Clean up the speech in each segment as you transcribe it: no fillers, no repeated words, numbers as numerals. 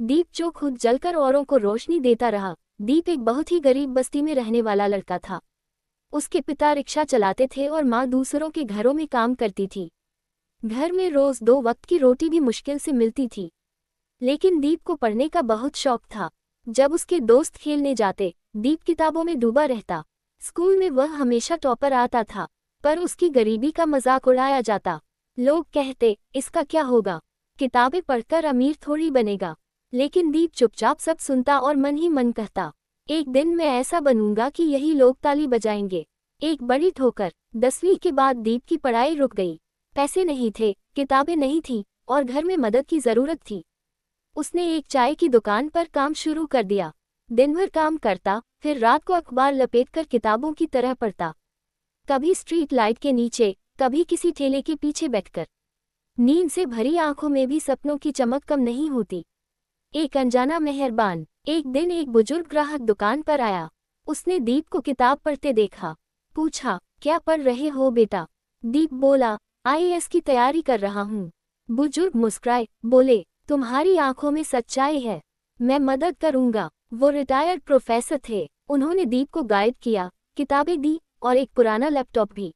दीप जो खुद जलकर औरों को रोशनी देता रहा। दीप एक बहुत ही गरीब बस्ती में रहने वाला लड़का था। उसके पिता रिक्शा चलाते थे और माँ दूसरों के घरों में काम करती थी। घर में रोज 2 वक्त की रोटी भी मुश्किल से मिलती थी। लेकिन दीप को पढ़ने का बहुत शौक था। जब उसके दोस्त खेलने जाते, दीप किताबों में डूबा रहता। स्कूल में वह हमेशा टॉपर आता था, पर उसकी गरीबी का मजाक उड़ाया जाता। लोग कहते, इसका क्या होगा, किताबें पढ़कर अमीर थोड़ी बनेगा। लेकिन दीप चुपचाप सब सुनता और मन ही मन कहता, एक दिन मैं ऐसा बनूंगा कि यही लोग ताली बजाएंगे। एक बड़ी ठोकर। 10वीं के बाद दीप की पढ़ाई रुक गई। पैसे नहीं थे, किताबें नहीं थी और घर में मदद की जरूरत थी। उसने एक चाय की दुकान पर काम शुरू कर दिया। दिन भर काम करता, फिर रात को अखबार लपेटकर किताबों की तरह पढ़ता। कभी स्ट्रीट लाइट के नीचे, कभी किसी ठेले के पीछे बैठकर। नींद से भरी आंखों में भी सपनों की चमक कम नहीं होती। एक अनजाना मेहरबान। एक दिन एक बुजुर्ग ग्राहक दुकान पर आया। उसने दीप को किताब पढ़ते देखा। पूछा, क्या पढ़ रहे हो बेटा? दीप बोला, आईएएस की तैयारी कर रहा हूँ। बुजुर्ग मुस्कुराए, बोले, तुम्हारी आंखों में सच्चाई है, मैं मदद करूंगा। वो रिटायर्ड प्रोफेसर थे। उन्होंने दीप को गाइड किया, किताबें दी और एक पुराना लैपटॉप भी।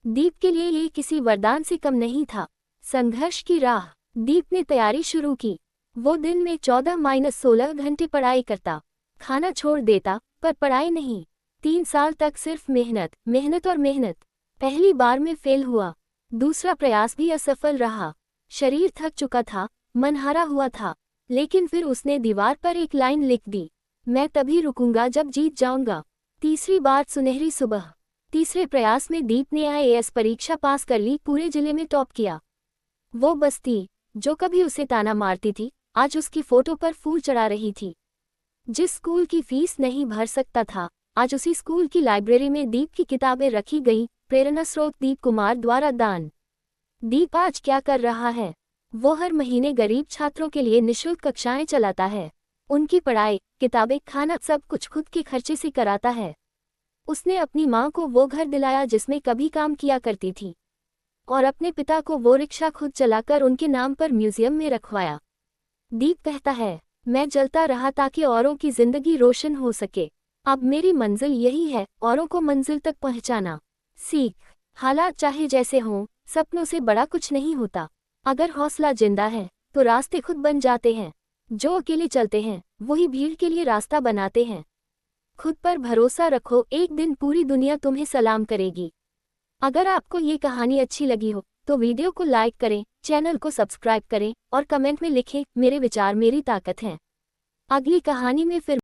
दीप के लिए ये किसी वरदान से कम नहीं था। संघर्ष की राह। दीप ने तैयारी शुरू की। वो दिन में 14-16 घंटे पढ़ाई करता। खाना छोड़ देता, पर पढ़ाई नहीं। 3 साल तक सिर्फ मेहनत, मेहनत और मेहनत। पहली बार में फेल हुआ। दूसरा प्रयास भी असफल रहा। शरीर थक चुका था, मन हारा हुआ था। लेकिन फिर उसने दीवार पर एक लाइन लिख दी, मैं तभी रुकूंगा जब जीत जाऊंगा। तीसरी बार सुनहरी सुबह। तीसरे प्रयास में दीप ने आईएएस परीक्षा पास कर ली, पूरे जिले में टॉप किया। वो बस्ती जो कभी उसे ताना मारती थी, आज उसकी फोटो पर फूल चढ़ा रही थी। जिस स्कूल की फीस नहीं भर सकता था, आज उसी स्कूल की लाइब्रेरी में दीप की किताबें रखी गईं। प्रेरणा स्रोत दीप कुमार द्वारा दान। दीप आज क्या कर रहा है? वो हर महीने गरीब छात्रों के लिए निःशुल्क कक्षाएं चलाता है। उनकी पढ़ाई, किताबें, खाना सब कुछ खुद के खर्चे से कराता है। उसने अपनी माँ को वो घर दिलाया जिसमें कभी काम किया करती थी, और अपने पिता को वो रिक्शा खुद चलाकर उनके नाम पर म्यूजियम में रखवाया। दीप कहता है, मैं जलता रहा ताकि औरों की जिंदगी रोशन हो सके। अब मेरी मंजिल यही है, औरों को मंजिल तक पहुंचाना। सीख। हालात चाहे जैसे हों, सपनों से बड़ा कुछ नहीं होता। अगर हौसला जिंदा है तो रास्ते खुद बन जाते हैं। जो अकेले चलते हैं वही भीड़ के लिए रास्ता बनाते हैं। खुद पर भरोसा रखो, एक दिन पूरी दुनिया तुम्हें सलाम करेगी। अगर आपको ये कहानी अच्छी लगी हो तो वीडियो को लाइक करें, चैनल को सब्सक्राइब करें और कमेंट में लिखें, मेरे विचार मेरी ताकत हैं। अगली कहानी में फिर